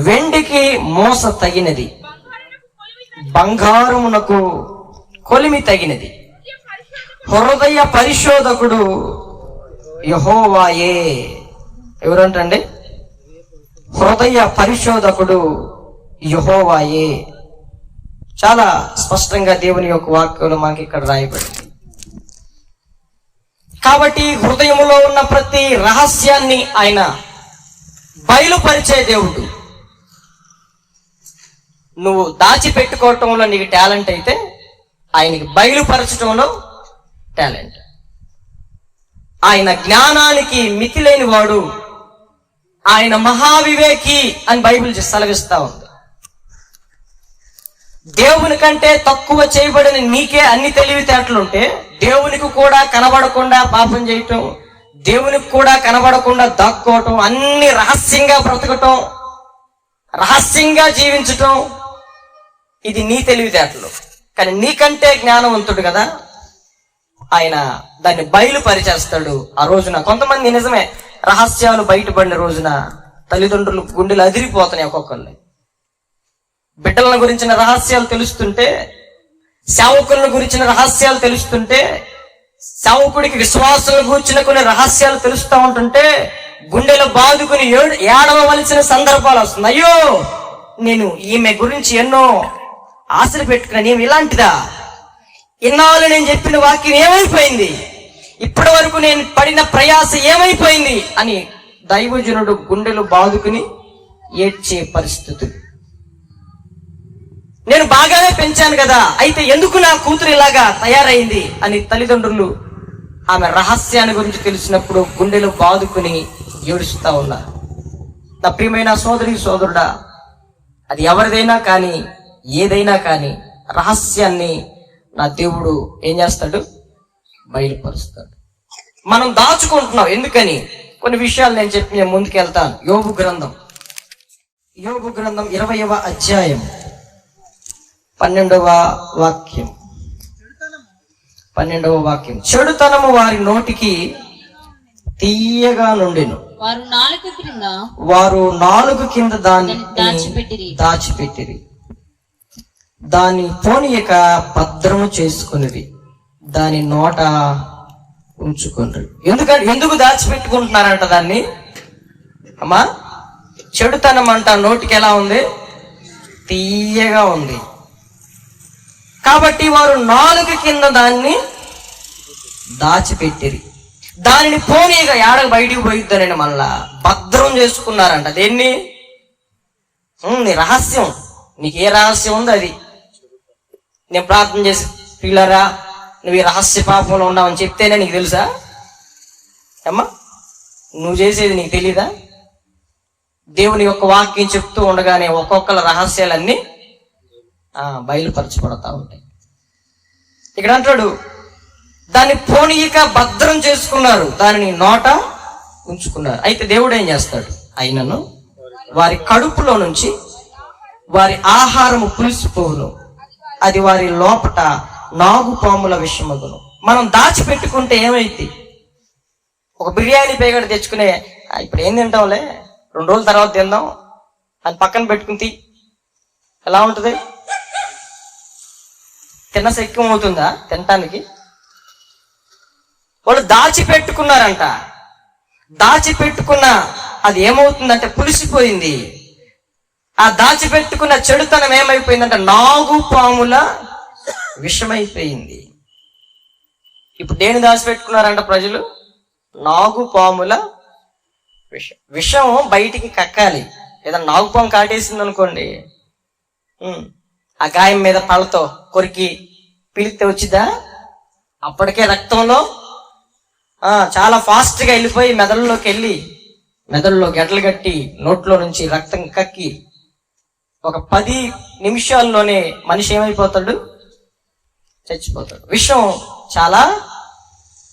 వెండికి మోస తగినది, బంగారమునకు కొలిమి తగినది, హృదయ పరిశోధకుడు యెహోవాయే. ఎవరంటండి? హృదయ పరిశోధకుడు యెహోవాయే. చాలా స్పష్టంగా దేవుని యొక్క వాక్యంలో మనకి ఇక్కడ రాయబడింది. కాబట్టి హృదయంలో ఉన్న ప్రతి రహస్యాన్ని ఆయన బయలుపరిచే దేవుడు. నువ్వు దాచిపెట్టుకోవటంలో నీకు టాలెంట్ అయితే ఆయనకి బయలుపరచడంలో టాలెంట్. ఆయన జ్ఞానానికి మితి లేని వాడు, ఆయన మహావివేకి అని బైబిల్ సెలవిస్తా ఉంది. దేవుని కంటే తక్కువ చేయబడిన నీకే అన్ని తెలివితేటలుంటే దేవునికి కూడా కనబడకుండా పాపం చేయటం, దేవునికి కూడా కనబడకుండా దాక్కోవటం, అన్ని రహస్యంగా బ్రతకటం, రహస్యంగా జీవించటం, ఇది నీ తెలివితేటలు. కానీ నీకంటే జ్ఞానవంతుడు కదా, ఆయన దాన్ని బయలుపరిచేస్తాడు. ఆ రోజున కొంతమంది నిజమే రహస్యాలు బయటపడిన రోజున తల్లిదండ్రులు గుండెలు అదిరిపోతున్నాయి. ఒక్కొక్కరిని బిడ్డల గురించిన రహస్యాలు తెలుస్తుంటే, సేవకులను గురించిన రహస్యాలు తెలుస్తుంటే, సేవకుడికి విశ్వాసాలను గురించిన కొన్ని రహస్యాలు తెలుస్తూ ఉంటుంటే గుండెలు బాదుకుని ఏడవవలసిన సందర్భాలు వస్తుంది. అయ్యో, నేను ఈమె గురించి ఎన్నో ఆశలు పెట్టుకున్నాను, ఏమి ఇలాంటిదా, ఇన్నాళ్ళు నేను చెప్పిన వాక్యం ఏమైపోయింది, ఇప్పటి వరకు నేను పడిన ప్రయాస ఏమైపోయింది అని దైవజనుడు గుండెలు బాదుకుని ఏడ్చే పరిస్థితులు. నేను బాగానే పెంచాను కదా, అయితే ఎందుకు నా కూతురు ఇలాగా తయారైంది అని తల్లిదండ్రులు ఆమె రహస్యాన్ని గురించి తెలిసినప్పుడు గుండెలు బాదుకుని ఏడుస్తూ ఉన్నారు. నా ప్రియమైన సోదరి సోదరుడా, అది ఎవరిదైనా కానీ ఏదైనా కానీ రహస్యాన్ని నా దేవుడు ఏం చేస్తాడు? బయలుపరుస్తాడు. మనం దాచుకుంటున్నాం. ఎందుకని? కొన్ని విషయాలు నేను చెప్పి నేను ముందుకెళ్తాను. యోబు గ్రంథం 20వ అధ్యాయం 12వ వాక్యం. చెడుతనము వారి నోటికి తీయగా నుండెను, వారు నాలుగు కింద దాన్ని దాచిపెట్టిరి, దాని పోనీయక భద్రము చేసుకున్నది, దాని నోట ఉంచుకున్నారు. ఎందుకు దాచిపెట్టుకుంటున్నారంట దాన్ని? అమ్మా, చెడుతనం అంట నోటికి ఎలా ఉంది? తీయగా ఉంది. కాబట్టి వారు నాలుక కింద దాన్ని దాచిపెట్టిరి. దానిని పోనీగా ఏడకు బయటికి పోయిద్దానని మళ్ళా భద్రం చేసుకున్నారంట. దేన్ని? నీ రహస్యం, నీకు ఏ రహస్యం ఉందో అది. నేను ప్రార్థన చేసి పిల్లరా నువ్వు ఈ రహస్య పాపంలో ఉన్నావని చెప్తేనే నీకు తెలుసా అమ్మా? నువ్వు చేసేది నీకు తెలీదా? దేవుని యొక్క వాక్యం చెప్తూ ఉండగానే ఒక్కొక్కల రహస్యాలన్నీ బయలుపరచబడతా ఉంటాయి. ఇక్కడ అంటాడు దాన్ని పోనీయక భద్రం చేసుకున్నారు, దానిని నోట ఉంచుకున్నారు. అయితే దేవుడు ఏం చేస్తాడు? అయినను వారి కడుపులో నుంచి వారి ఆహారము పులిసిపోవును, అది వారి లోపట నాగుపాముల విషమగును. మనం దాచిపెట్టుకుంటే ఏమైంది? ఒక బిర్యానీ పేగడ తెచ్చుకునే ఇప్పుడు ఏం తింటాంలే 2 రోజుల తర్వాత తిందాం అని పక్కన పెట్టుకుని ఎలా ఉంటుంది? తిన్న శక్యం అవుతుందా తినటానికి? వాళ్ళు దాచిపెట్టుకున్నారంట. దాచిపెట్టుకున్న అది ఏమవుతుందంటే పులిసిపోయింది. ఆ దాచిపెట్టుకున్న చెడుతనం ఏమైపోయిందంటే నాగుపాముల విషమైపోయింది. ఇప్పుడు దేని దాచిపెట్టుకున్నారంట ప్రజలు? నాగుపాముల విషం. విషం బయటికి కక్కాలి. ఏదైనా నాగుపాము కాటేసింది అనుకోండి, ఆ గాయం మీద పళ్ళతో కొరికి పిలిస్తే వచ్చిద్దా? అప్పటికే రక్తంలో చాలా ఫాస్ట్గా వెళ్ళిపోయి మెదడులోకి వెళ్ళి మెదడులో గడ్డలు కట్టి నోట్లో నుంచి రక్తం కక్కి ఒక 10 నిమిషాల్లోనే మనిషి ఏమైపోతాడు? చచ్చిపోతాడు. విషం చాలా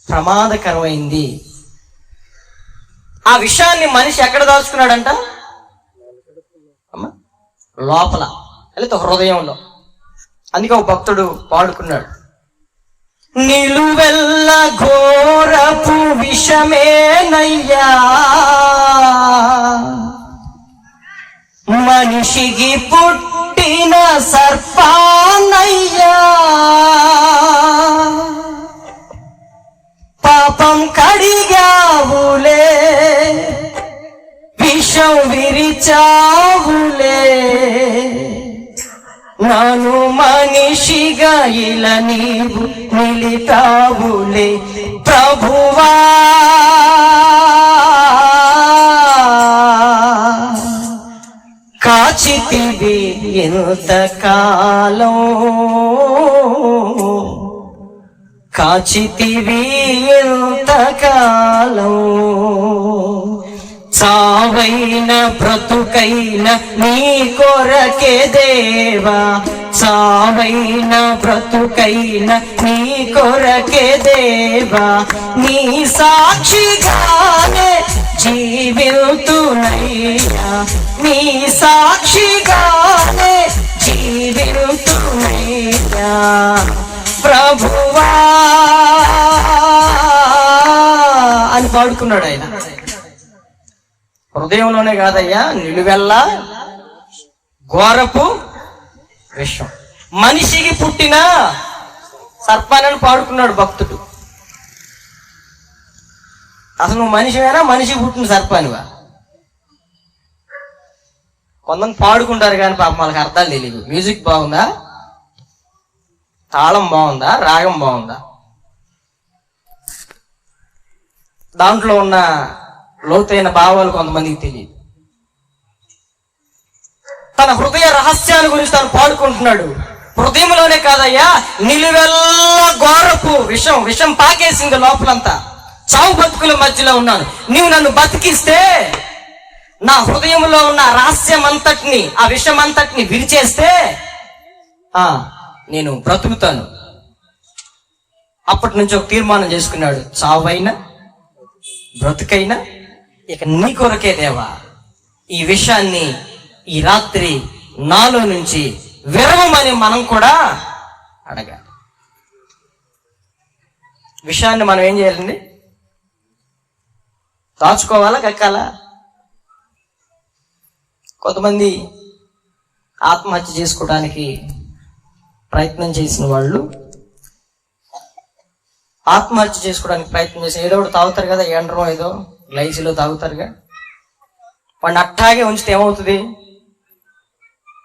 ప్రమాదకరమైంది. ఆ విషయాన్ని మనిషి ఎక్కడ దాచుకున్నాడంట? లోపల, లేకపోతే హృదయంలో. అందుకే ఒక భక్తుడు పాడుకున్నాడు, నిలువెల్ల ఘోరపు విషమేనయ్యా మనిషికి పుట్టిన సర్పానయ్యా, పాపం కడిగావులే విషం విరిచావులే, నాను మనిషిగా ఇలా నీవు నిలిపావులే ప్రభువా, కాచితివి ఎంతకాలం, కాచితివి ఎంతకాలం, చావైన బ్రతుకైన నీ కొరకే దేవా, చావైన బ్రతుకైన నీ కొరకే దేవా, నీ సాక్షిగానే జీవితునయ్యా, నీ సాక్షిగానే జీవితునయ్యా ప్రభువా అని పాడుకున్నాడు ఆయన. హృదయంలోనే కాదయ్యా, నిలువెల్లా ఘోరపు విషం. మనిషికి పుట్టిన సర్పాన్ని పాడుకున్నాడు భక్తుడు. అసలు నువ్వు మనిషివేనా, మనిషికి పుట్టిన సర్పానివా? కొంతమంది పాడుకుంటారు కానీ పాపం వాళ్ళకి అర్థాలు తెలియదు. మ్యూజిక్ బాగుందా, తాళం బాగుందా, రాగం బాగుందా, దాంట్లో ఉన్న లోతైన భావాలు కొంతమందికి తెలియదు. తన హృదయ రహస్యాల గురించి తాను పాడుకుంటున్నాడు. హృదయంలోనే కాదయ్యా, నిలువెల్లా ఘోరపు విషం పాకేసింది లోపలంతా. చావు బతుకుల మధ్యలో ఉన్నాను. నీవు నన్ను బతికిస్తే నా హృదయంలో ఉన్న రహస్యం అంతటిని, ఆ విషం అంతటిని విరిచేస్తే నేను బ్రతుకుతాను. అప్పటి నుంచి ఒక తీర్మానం చేసుకున్నాడు, చావైనా బ్రతుకైనా ఇక నీ కొరకే దేవా, ఈ విషయాన్ని ఈ రాత్రి నాలో నుంచి విరవమని మనం కూడా అడగాలి. విషయాన్ని మనం ఏం చేయాలండి? దాచుకోవాలా, కక్కాలా? కొంతమంది ఆత్మహత్య చేసుకోవడానికి ప్రయత్నం చేసిన వాళ్ళు ఆత్మహత్య చేసుకోవడానికి ప్రయత్నం చేసి ఏదో ఒకటి తాగుతారు కదా, ఎండ్రో ఏదో గ్లైసిలో తాగుతారుగా, వాడిని అట్టాగే ఉంచితే ఏమవుతుంది?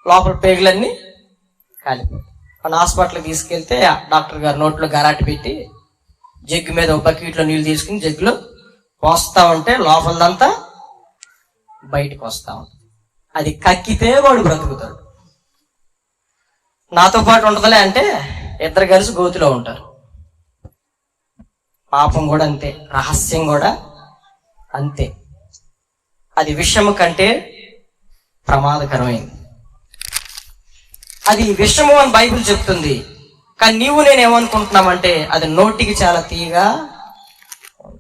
లోపల పేగులన్నీ కాలిపోతాయి. మన హాస్పిటల్కి తీసుకెళ్తే డాక్టర్ గారు నోట్లో గరాటి పెట్టి జగ్గు మీద ఒక బకెట్లో నీళ్ళు తీసుకుని జగ్గులో పోస్తా ఉంటే లోపలదంతా బయటకు వస్తా ఉంటుంది. అది కక్కితే వాడు బ్రతుకుతాడు. నాతో పాటు ఉంటుందిలే అంటే ఇద్దరు కలిసి గోతిలో ఉంటారు. పాపం కూడా అంతే, రహస్యం కూడా అంతే. అది విషము కంటే ప్రమాదకరమైంది. అది విషము అని బైబిల్ చెప్తుంది. కానీ నీవు నేనేమనుకుంటున్నామంటే అది నోటికి చాలా తీయగా,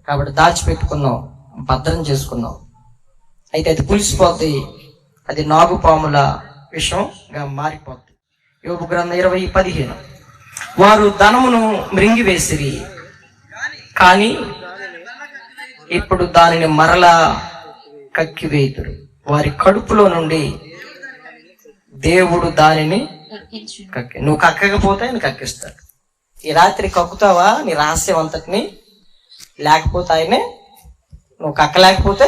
కాబట్టి దాచిపెట్టుకున్నాం, భద్రం చేసుకున్నాం. అయితే అది పులిసిపోద్ది, అది నాగుపాముల విషంగా మారిపోద్ది. యోబు గ్రంథం 20:15. వారు ధనమును మృంగివేసిరి, కానీ ఇప్పుడు దానిని మరలా కక్కివేయుదురు. వారి కడుపులో నుండి దేవుడు దానిని నువ్వు కక్కకపోతే ఆయన కక్కిస్తాడు. ఈ రాత్రి కక్కుతావా నీ రహస్యం అంతటిని? లేకపోతే ఆయనే, నువ్వు కక్కలేకపోతే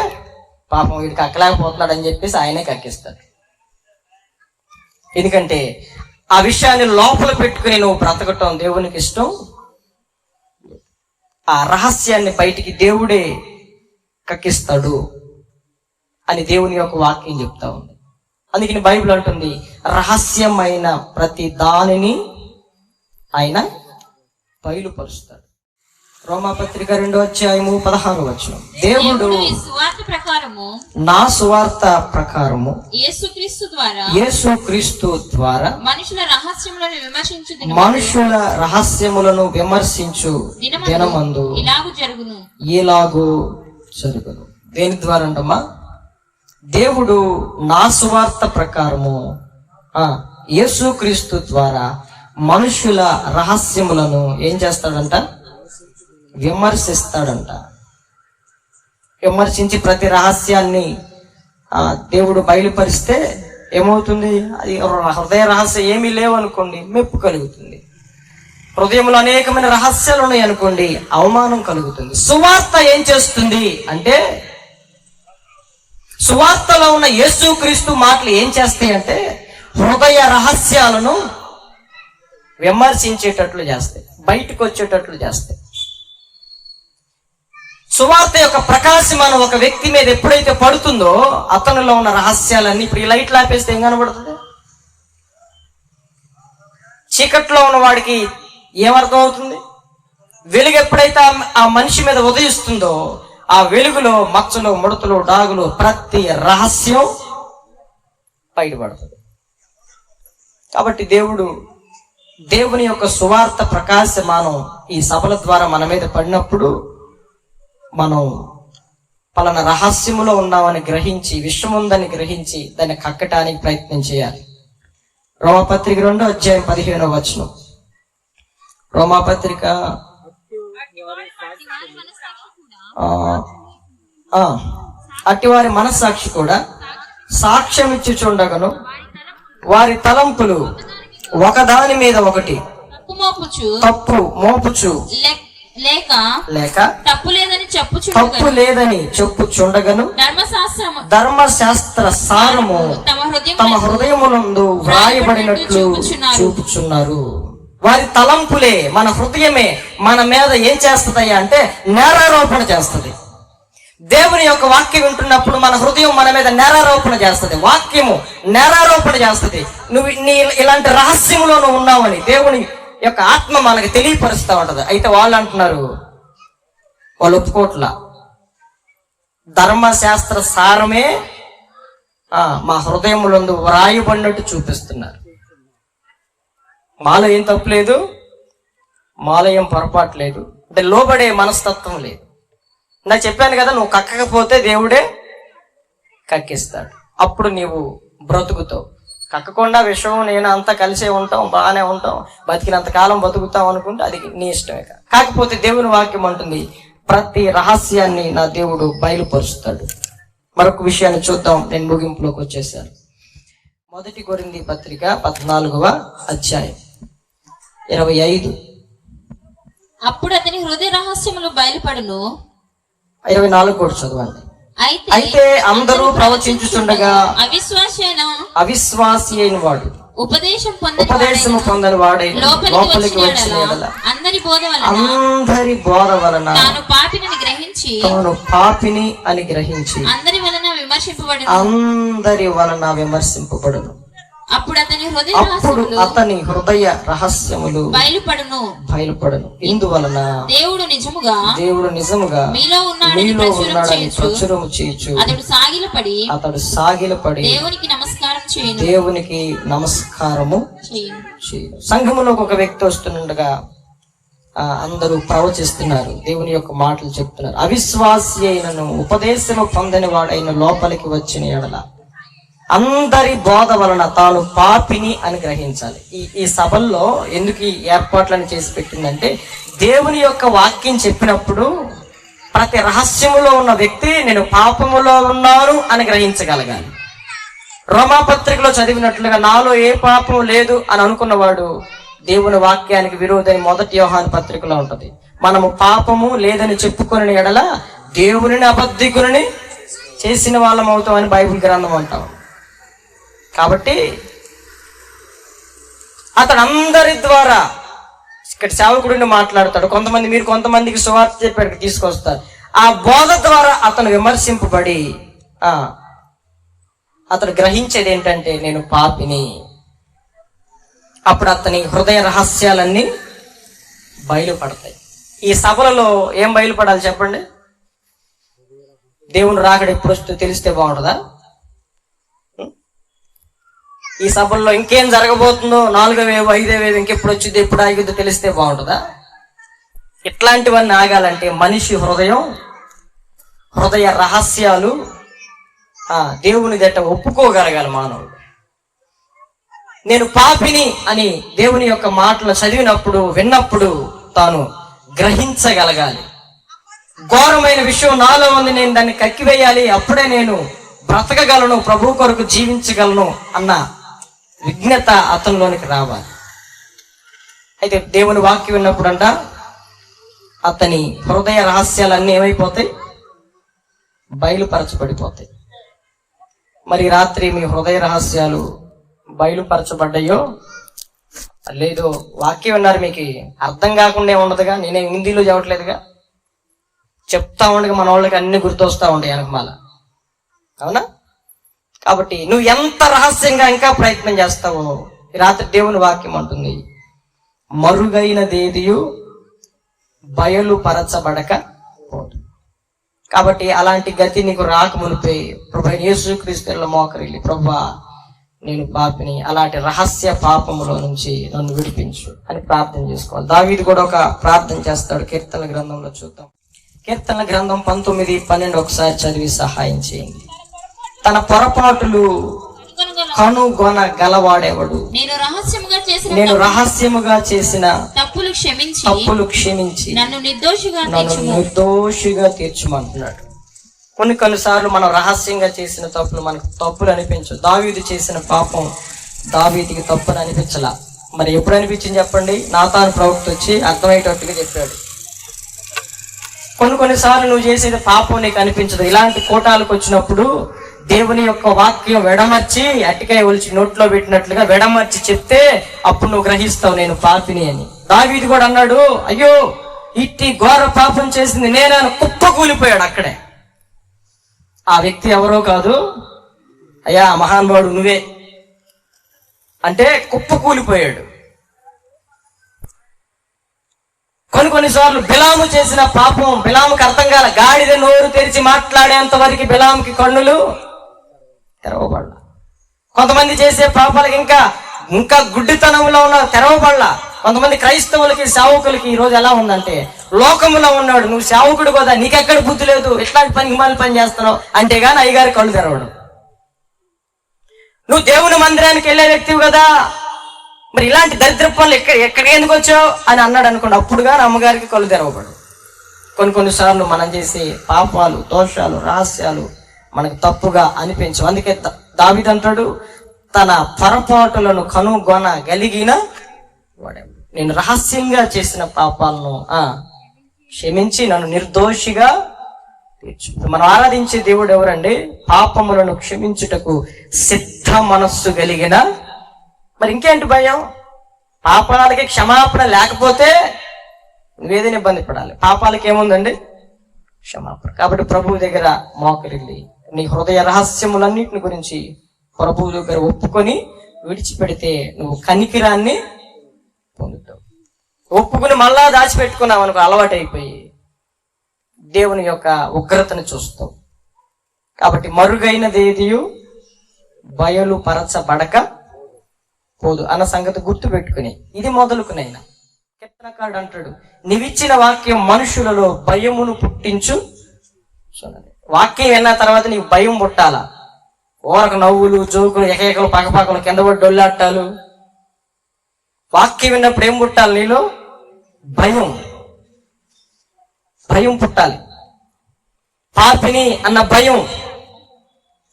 పాపం వీడికి కక్కలేకపోతున్నాడు అని చెప్పేసి ఆయనే కక్కిస్తాడు. ఎందుకంటే ఆ విషయాన్ని లోపల పెట్టుకుని నువ్వు బ్రతకటం దేవునికి ఇష్టం. ఆ రహస్యాన్ని బయటికి దేవుడే కక్కిస్తాడు అని దేవుని యొక్క వాక్యం చెప్తా ఉంది. అందుకని బైబిల్ అంటుంది రహస్యమైన ప్రతి దానిని ఆయన బయలుపరుస్తాడు. రోమాపత్రిక 2:16 దేవుడు నా సువార్త ప్రకారము యేసుక్రీస్తు ద్వారా మనుషుల రహస్యములను విమర్శించు దినమందు ఇలాగూ జరుగును. దేని ద్వారా అంటమ్మా? దేవుడు నా సువార్త ప్రకారము యేసుక్రీస్తు ద్వారా మనుషుల రహస్యములను ఏం చేస్తాడంట? విమర్శిస్తాడంట. విమర్శించి ప్రతి రహస్యాన్ని దేవుడు బయలుపరిస్తే ఏమవుతుంది? అది హృదయ రహస్యం ఏమీ లేవనుకోండి, మెప్పు కలుగుతుంది. హృదయంలో అనేకమైన రహస్యాలు ఉన్నాయి అనుకోండి, అవమానం కలుగుతుంది. సువార్త ఏం చేస్తుంది అంటే, సువార్తలో ఉన్న యేసుక్రీస్తు మాటలు ఏం చేస్తాయి అంటే హృదయ రహస్యాలను విమర్శించేటట్లు చేస్తాయి, బయటకు వచ్చేటట్లు చేస్తాయి. సువార్త యొక్క ప్రకాశమానం ఒక వ్యక్తి మీద ఎప్పుడైతే పడుతుందో అతనిలో ఉన్న రహస్యాలన్నీ, ఇప్పుడు ఈ లైట్లు ఆపేస్తే ఏం కనబడుతుంది? చీకట్లో ఉన్న వాడికి ఏమర్థం అవుతుంది? వెలుగు ఎప్పుడైతే ఆ మనిషి మీద ఉదయిస్తుందో ఆ వెలుగులో మచ్చలు, ముడతలు, డాగులు, ప్రతి రహస్యం బయటపడుతుంది. కాబట్టి దేవుని యొక్క సువార్త ప్రకాశమానం ఈ సభల ద్వారా మన మీద పడినప్పుడు మనం పలానా రహస్యములో ఉన్నామని గ్రహించి, విషయం ఉందని గ్రహించి దాన్ని కక్కటానికి ప్రయత్నం చేయాలి. రోమాపత్రిక 2:15 రోమాపత్రిక అట్టివారి మనస్సాక్షి కూడా సాక్ష్యం ఇచ్చుచుండగను, వారి తలంపులు ఒకదాని మీద ఒకటి తప్పు మోపుచు లేక తప్పు లేదని చెప్పుచుండగను, ధర్మశాస్త్ర సారము తమ హృదయములందు వ్రాయబడినట్లు చూపుచున్నారు. వారి తలంపులే, మన హృదయమే మన మీద ఏం చేస్తుందయ్యా అంటే నేరారోపణ చేస్తుంది. దేవుని యొక్క వాక్యం వింటున్నప్పుడు మన హృదయం మన మీద నేరారోపణ చేస్తుంది, వాక్యము నేరారోపణ చేస్తుంది. నువ్వు ఇలాంటి రహస్యంలో నువ్వు ఉన్నావని దేవుని యొక్క ఆత్మ మనకి తెలియపరుస్తూ ఉంటది. అయితే వాళ్ళు అంటున్నారు, వాళ్ళు ఒప్పుకోట్లా, ధర్మశాస్త్ర సారమే మా హృదయములందు వ్రాయబడినట్టు చూపిస్తున్నారు. మాలో ఏం తప్పు లేదు, మాలో ఏం పొరపాటు లేదు, అంటే లోబడే మనస్తత్వం లేదు. నాకు చెప్పాను కదా, నువ్వు కక్కకపోతే దేవుడే కక్కిస్తాడు. అప్పుడు నీవు బ్రతుకుతావు. కక్కకుండా విషయం నేను అంతా కలిసే ఉంటాం, బాగానే ఉంటాం, బతికినంత కాలం బతుకుతాం అనుకుంటే అది నీ ఇష్టమే. కాకపోతే దేవుని వాక్యం అంటుంది ప్రతి రహస్యాన్ని నా దేవుడు బయలుపరుస్తాడు. మరొక విషయాన్ని చూద్దాం, నేను ముగింపులోకి వచ్చేసాను. 1 కొరింథీ పత్రిక 14:25 అప్పుడు అతని హృదయ రహస్యములు బయలుపడును. 24 కూడా చదవండి. అయితే అందరూ ప్రవచించుచుండగా అవిశ్వాసి అయిన వాడు ఉపదేశము పొందని వాడై లోపలికి వచ్చిన యెడల అందరి బోధ వలన తాను పాపిని అని గ్రహించి అందరి వలన విమర్శింపబడును. అప్పుడు అతని హృదయ రహస్యములు బయలుపడును. ఇందువలన దేవుడు నిజముగా మీలో ఉన్నాడని ప్రచురము చేయుచు అతడు సాగిలపడి దేవునికి నమస్కారము చేయను. సంఘములోకి ఒక వ్యక్తి వస్తుండగా అందరూ ప్రవచిస్తున్నారు, దేవుని యొక్క మాటలు చెప్తున్నారు. అవిశ్వాసి అయినను ఉపదేశము పొందని వాడైన లోపలికి వచ్చిన యెడల అందరి బోధ వలన తాను పాపిని అని గ్రహించాలి. ఈ సభల్లో ఎందుకు ఈ ఏర్పాట్లను చేసి పెట్టిందంటే, దేవుని యొక్క వాక్యం చెప్పినప్పుడు ప్రతి రహస్యములో ఉన్న వ్యక్తి నేను పాపములో ఉన్నాను అని గ్రహించగలగాలి. రోమాపత్రికలో చదివినట్లుగా నాలో ఏ పాపము లేదు అని అనుకున్నవాడు దేవుని వాక్యానికి విరోధని 1 యోహాను పత్రికలో ఉంటది. మనము పాపము లేదని చెప్పుకునే ఎడల దేవుని అబద్ధికుని చేసిన వాళ్ళం అవుతామని బైబిల్ గ్రంథం అంటాం. కాబట్టి అతడు అందరి ద్వారా ఇక్కడ సేవకుడిని మాట్లాడతాడు. మీరు కొంతమందికి సువార్త చెప్పి తీసుకొస్తారు. ఆ బోధ ద్వారా అతను విమర్శింపబడి అతను గ్రహించేది ఏంటంటే నేను పాపిని. అప్పుడు అతని హృదయ రహస్యాలన్నీ బయలుపడతాయి. ఈ సభలలో ఏం బయలుపడాలి చెప్పండి? దేవుని రాకడ ఎప్పుడు వస్తుందో తెలిస్తే బాగుంటుందా? ఈ సభల్లో ఇంకేం జరగబోతుందో, 4వ వేవ్ 5వ వేవ్ ఇంకెప్పుడు వచ్చింది, ఎప్పుడు ఆగిద్దో తెలిస్తే బాగుంటుందా? ఇట్లాంటివన్నీ ఆగాలంటే మనిషి హృదయ రహస్యాలు దేవుని దట ఒప్పుకోగలగాలి మానవుడు. నేను పాపిని అని దేవుని యొక్క మాటలు చదివినప్పుడు విన్నప్పుడు తాను గ్రహించగలగాలి. ఘోరమైన విషయం నాలో ఉంది, నేను దాన్ని కక్కివేయాలి, అప్పుడే నేను బ్రతకగలను, ప్రభు కొరకు జీవించగలను అన్న విజ్ఞత అతనిలోనికి రావాలి. అయితే దేవుని వాక్యం విన్నప్పుడు అతని హృదయ రహస్యాలన్నీ ఏమైపోతాయి? బయలుపరచబడిపోతాయి. మరి రాత్రి మీ హృదయ రహస్యాలు బయలుపరచబడ్డాయో లేదో వాక్యం విన్నారు, మీకు అర్థం కాకుండా ఉండదుగా. నేనే హిందీలో చెప్పట్లేదుగా, చెప్తా ఉండగా మన వాళ్ళకి అన్ని గుర్తొస్తా ఉంటాయి వెనకమాల, అవునా? కాబట్టి నువ్వు ఎంత రహస్యంగా ఇంకా ప్రయత్నం చేస్తావో, రాత్రి దేవుని వాక్యం అంటుంది మరుగైనదేదియు బయలుపరచబడక పోదు. కాబట్టి అలాంటి గతి నీకు రాకమునిపై ప్రభు యేసుక్రీస్తులో మోకరిల్లి, ప్రభువా నేను పాపిని, అలాంటి రహస్య పాపములో నుంచి నన్ను విడిపించు అని ప్రార్థన చేసుకోవాలి. దావీదు కూడా ఒక ప్రార్థన చేస్తాడు. కీర్తనల గ్రంథంలో చూద్దాం. కీర్తనల గ్రంథం 19:12 ఒకసారి చదివి సహాయం చేయండి. తన పొరపాటులు కనుగొన గలవాడేవాడు, నేను రహస్యముగా చేసిన తప్పులు క్షమించి నన్ను నిర్దోషిగా తీర్చుమంటున్నాడు. కొన్నిసార్లు మనం రహస్యంగా చేసిన తప్పులు మనకు తప్పులు అనిపించవు. దావీదు చేసిన పాపం దావీదుకి తప్పుని అనిపించలా. మరి ఎప్పుడు అనిపించింది చెప్పండి? నాతాను ప్రవక్త వచ్చి అర్థమయ్యేటట్టుగా చెప్పాడు. కొన్నిసార్లు నువ్వు చేసేది పాపం నీకు అనిపించదు. ఇలాంటి కోటాలకు వచ్చినప్పుడు దేవుని యొక్క వాక్యం వెడమర్చి అట్టికాయ ఒలిచి నోట్లో పెట్టినట్లుగా వెడమర్చి చెప్తే అప్పుడు నువ్వు గ్రహిస్తావు నేను పాపిని అని. దావీదు కూడా అన్నాడు, అయ్యో ఇట్టి ఘోర పాపం చేసింది నేనే, కుప్పకూలిపోయాడు అక్కడే. ఆ వ్యక్తి ఎవరో కాదు, అయ్యా మహానుభావుడు నువ్వే అంటే కుప్పకూలిపోయాడు. కొన్నిసార్లు బిలాము చేసిన పాపం బిలాముకి అర్థం కాల. గాడిద నోరు తెరిచి మాట్లాడేంత వరకు బిలాముకి కన్నులు తెరవబడలా. కొంతమంది చేసే పాపాలకి ఇంకా గుడ్డితనంలో ఉన్నారు, తెరవబడలా. కొంతమంది క్రైస్తవులకి సేవకులకి ఈ రోజు ఎలా ఉందంటే, లోకములో ఉన్నాడు, నువ్వు సేవకుడు కదా, నీకెక్కడ బుద్ధి లేదు, ఎట్లాంటి పని చేస్తున్నావు అంటే గాని అయ్యగారి కళ్ళు తెరవడం. నువ్వు దేవుని మందిరానికి వెళ్ళే వ్యక్తివి కదా, మరి ఇలాంటి దరిద్ర పనులు ఎక్కడికి ఎందుకు వచ్చావు అని అన్నాడు అనుకోండి, అప్పుడుగా అమ్మగారికి కళ్ళు తెరవబడు. కొన్నిసార్లు మనం చేసే పాపాలు, దోషాలు, రహస్యాలు మనకు తప్పుగా అనిపించవు. అందుకే దావీదు అంటాడు, తన పొరపాటులను కనుగొనగలిగిన వాడే, నేను రహస్యంగా చేసిన పాపాలను క్షమించి నన్ను నిర్దోషిగా తీర్చు. మనం ఆరాధించే దేవుడు ఎవరండి? పాపములను క్షమించుటకు సిద్ధ మనస్సు కలిగిన. మరి ఇంకేంటి భయం? పాపాలకి క్షమాపణ లేకపోతే నువ్వేదైనా ఇబ్బంది పడాలి. పాపాలకి ఏముందండి? క్షమాపణ. కాబట్టి ప్రభువు దగ్గర మోకరిల్లి నీ హృదయ రహస్యములన్నిటిని గురించి ప్రభువు దగ్గర ఒప్పుకొని విడిచిపెడితే నువ్వు కనికిరాన్ని పొందుతావు. ఒప్పుకుని మళ్ళా దాచిపెట్టుకున్నావు అనుకో, అలవాటు అయిపోయి దేవుని యొక్క ఉగ్రతను చూస్తావు. కాబట్టి మరుగైనదేదియు బయలుపరచబడక పోదు అన్న సంగతి గుర్తు పెట్టుకుని ఇది మొదలుకునైనా కీర్తనకారుడు అంటాడు, నీవిచ్చిన వాక్యం మనుషులలో భయమును పుట్టించు. వాక్యం విన్న తర్వాత నీకు భయం పుట్టాలా? ఓరకు నవ్వులు, జోకులు, ఎకేకలు, పక్కపక్కలు, కింద పడి డొల్లాటాలు. వాక్యం విన్నప్పుడు ఏం పుట్టాలి నీలో? భయం. భయం పుట్టాలి. పాపిని అన్న భయం,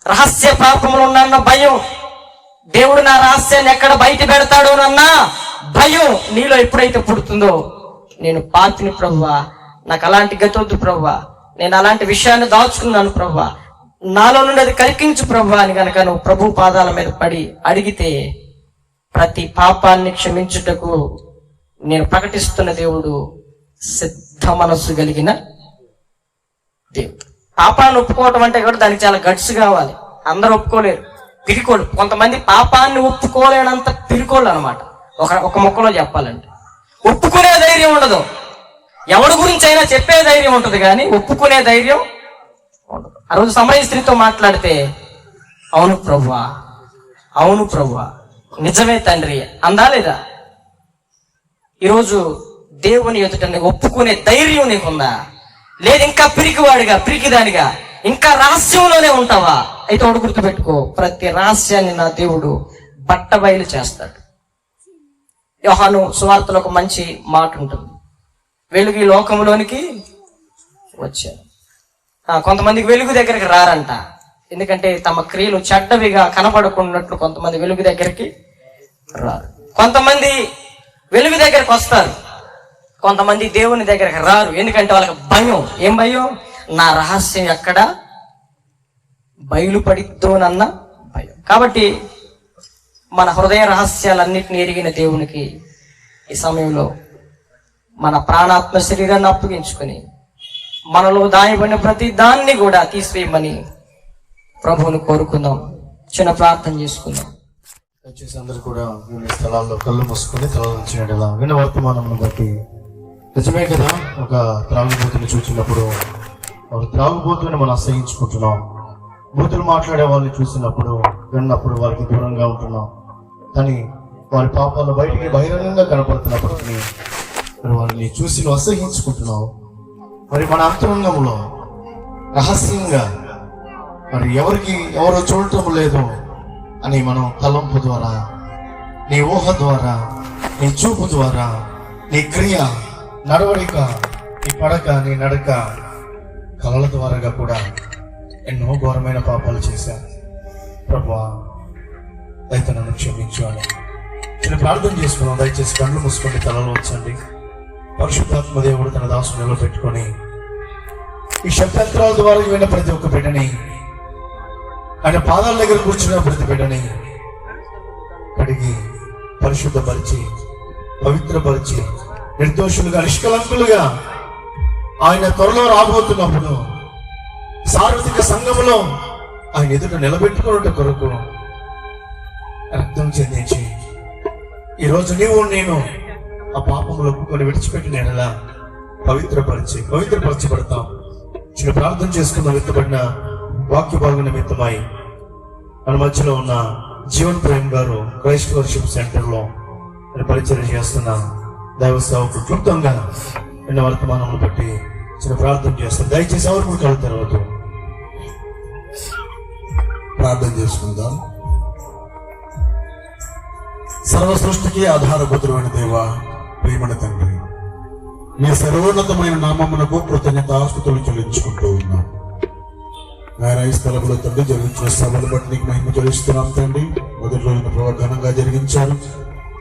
రహస్య పాపములు ఉన్న భయం, దేవుడు నా రహస్యాన్ని ఎక్కడ బయట పెడతాడోనన్నా భయం నీలో ఎప్పుడైతే పుడుతుందో, నేను పాపిని ప్రభువా, నాకు అలాంటి గతొద్దు ప్రభువా, నేను అలాంటి విషయాన్ని దాచుకున్నాను ప్రభువా, నాలో నుండి అది కలిగించు ప్రభువా అని కనుక నువ్వు ప్రభు పాదాల మీద పడి అడిగితే ప్రతి పాపాన్ని క్షమించుటకు నేను ప్రకటిస్తున్న దేవుడు సిద్ధ మనస్సు కలిగిన దేవుడు. పాపాన్ని ఒప్పుకోవటం అంటే కూడా దానికి చాలా గట్స్ కావాలి. అందరూ ఒప్పుకోలేరు, పిరికోళ్ళు. కొంతమంది పాపాన్ని ఒప్పుకోలేనంత పిరికోళ్ళు అనమాట. ఒక మొక్కలో చెప్పాలంటే ఒప్పుకునే ధైర్యం ఉండదు. ఎవరి గురించి అయినా చెప్పే ధైర్యం ఉంటుంది కానీ ఒప్పుకునే ధైర్యం ఉండదు. ఆ రోజు సమయ స్త్రీతో మాట్లాడితే అవును ప్రభువా, అవును ప్రభువా, నిజమే తండ్రి అందా లేదా? ఈరోజు దేవుని ఎదుట ఒప్పుకునే ధైర్యం నీకుందా? లేదు ఇంకా పిరికిదానిగా ఇంకా రహస్యంలోనే ఉంటావా? అయితే ఒకటి గుర్తుపెట్టుకో, ప్రతి రహస్యాన్ని నా దేవుడు బట్టబయలు చేస్తాడు. యోహాను సువార్తలో ఒక మంచి మాట ఉంటుంది, వెలుగు ఈ లోకంలోనికి వచ్చాను. కొంతమందికి వెలుగు దగ్గరికి రారంట, ఎందుకంటే తమ క్రియలు చెడ్డవిగా కనబడుకున్నట్లు కొంతమంది వెలుగు దగ్గరికి రారు. కొంతమంది వెలుగు దగ్గరికి వస్తారు, కొంతమంది దేవుని దగ్గరికి రారు. ఎందుకంటే వాళ్ళకి భయం. ఏం భయం? నా రహస్యం ఎక్కడ బయలుపడిద్దోనన్న భయం. కాబట్టి మన హృదయ రహస్యాలన్నిటిని ఎరిగిన దేవునికి ఈ సమయంలో మన ప్రాణాత్మ శరీరాన్ని అప్పగించుకొని మనలో దాయబడిన ప్రతి దాన్ని కూడా తీసివేయమని ప్రభువును కోరుకుందాం. చిన్న ప్రార్థన చేసుకుందాం. దయచేసి అందరూ కూడా వివిధ స్థలాల్లో కళ్ళు మూసుకొని తలవంచినట్లా విన్న వర్తమానం బట్టి నిజమే కదా, ఒక త్రాగుబోతుని చూసినప్పుడు వారు త్రాగుబోతుని మనం అసహించుకుంటున్నాం. బూతులు మాట్లాడే వాళ్ళని చూసినప్పుడు విన్నప్పుడు వారికి దూరంగా ఉంటున్నాం. కానీ వారి పాపాలు బయటికి బహిరంగంగా కనపడుతున్నప్పటికీ మరి వారిని చూసి నువ్వు అసహించుకుంటున్నావు. మరి మన అంతరంగంలో రహస్యంగా మరి ఎవరో చూడటం లేదు అని మనం తలంపు ద్వారా, నీ ఊహ ద్వారా, నీ చూపు ద్వారా, నీ క్రియ, నడవడిక, నీ పడక, నీ నడక, కళల ద్వారా కూడా ఎన్నో ఘోరమైన పాపాలు చేశాను. ప్రభువా అయితే నన్ను క్షమించు అని చిన్న ప్రార్థన చేసుకున్నాం. దయచేసి కళ్ళు మూసుకొని తలలో వచ్చండి. పరిశుద్ధాత్మ దేవుడు తన దాసుని నిలబెట్టుకొని ఈ శబ్దంత్రాల ద్వారా విన్న ప్రతి ఒక్క బిడ్డని, ఆయన పాదాల దగ్గర కూర్చున్న ప్రతి బిడ్డని కడిగి పరిశుద్ధపరిచి పవిత్రపరిచి నిర్దోషులుగా నిష్కలంకులుగా ఆయన త్వరలో రాబోతున్నప్పుడు సార్వత్రిక సంఘములో ఆయన ఎదుట నిలబెట్టుకున్నట్టు కొరకు రక్తం చెందించి ఈరోజు నీవు నేను ఆ పాపములు ఒప్పుకొని విడిచిపెట్టిన ఎలా పవిత్రపరచబడతాం. చిన్న ప్రార్థన చేసుకున్న ఎత్తబడిన వాక్య భాగం నిమిత్తమై మన మధ్యలో ఉన్న జీవన్ ప్రేమ్ గారు క్రైస్ట్ వర్షిప్ సెంటర్ లో పరిచయం చేస్తున్న దైవ సేవకు క్లుప్తంగా నిన్న వర్తమానం బట్టి చిన్న ప్రార్థన చేస్తాం. దయచేసి ఎవరు కూడా కలుగు తర్వాత ప్రార్థన చేసుకుందాం. సర్వ సృష్టికి ఆధారభూతుడైన దేవ, ప్రేమణ తండ్రి, మీ సర్వోన్నతమైన నామమునకు కృతజ్ఞతాస్తుతులు చెల్లించుకుంటూ ఉన్నాం. ఆయన ఈ స్థలంలో తండ్రి జరిగించిన సభలు బట్టి నీకు మహిమ చెల్లిస్తున్నాం తండ్రి. మొదటి రోజున ప్రభావ ఘనంగా జరిగించారు.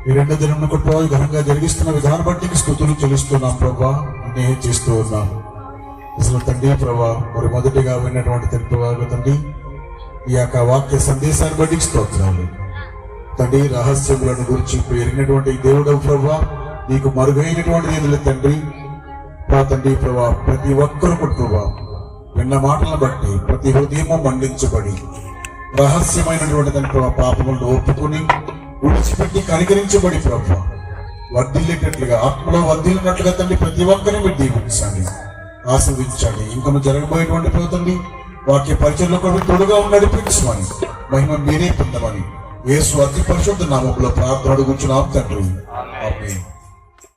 ఈ రెండో దినం ప్రభావ ఘనంగా జరిగిస్తున్న విధానం బట్టి స్థుతులు చెల్లిస్తున్నాం ప్రభా. అన్నీ చేస్తూ ఉన్నాం. అసలు తండ్రి ప్రభా మరి మొదటిగా విన్నటువంటి ప్రభావ తండ్రి ఈ యొక్క వాక్య సందేశాన్ని బట్టి స్తోత్రాలు. తండ్రి రహస్యములను గురించి ఎరిగినటువంటి దేవుడు ప్రభా, నీకు మరుగైనటువంటిది ఏది లేదు తండ్రి. తండ్రి ప్రభా, ప్రతి ఒక్కరు ప్రభా విన్న మాటలను బట్టి ప్రతి హృదయము మండించబడి రహస్యమైనటువంటి తండ్రి ప్రభా పాపములను ఒప్పుకొని విడిచిపెట్టి కనికరించబడి ప్రభా వర్ధిల్లేటట్లుగా, ఆత్మలో వర్ధిల్లినట్లుగా తండ్రి ప్రతి ఒక్కరిని మీరు దీవించండి, ఆశీర్వదించండి. ఇంకా జరగబోయేటువంటి ప్రభుత్వం వాక్య పరిచయంలో కూడా తోడుగా నడిపించమని, మహిమ మీరే పొందమని యేసు అతి పరిశుద్ధ నామములో ప్రార్థన అడుగుచున్నాం తండ్రి. ఆమేన్.